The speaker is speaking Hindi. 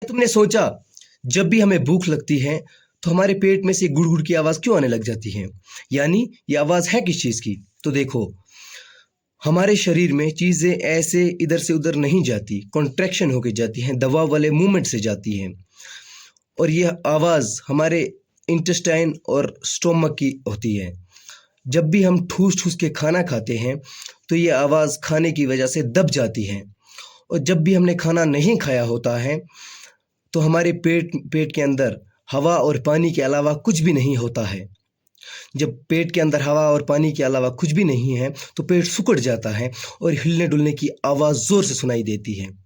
तुमने सोचा जब भी हमें भूख लगती है तो हमारे पेट में से गुड़गुड़ की आवाज़ क्यों आने लग जाती है? यानी ये आवाज़ है किस चीज़ की? तो देखो, हमारे शरीर में चीज़ें ऐसे इधर से उधर नहीं जाती, कॉन्ट्रैक्शन होके जाती हैं, दबाव वाले मूवमेंट से जाती हैं। और यह आवाज़ हमारे इंटेस्टाइन और स्टोमक की होती है। जब भी हम ठूस-ठूस के खाना खाते हैं, तो ये आवाज़ खाने की वजह से दब जाती है। और जब भी हमने खाना नहीं खाया होता है, तो हमारे पेट पेट के अंदर हवा और पानी के अलावा कुछ भी नहीं होता है। जब पेट के अंदर हवा और पानी के अलावा कुछ भी नहीं है, तो पेट सिकुड़ जाता है और हिलने-डुलने की आवाज़ ज़ोर से सुनाई देती है।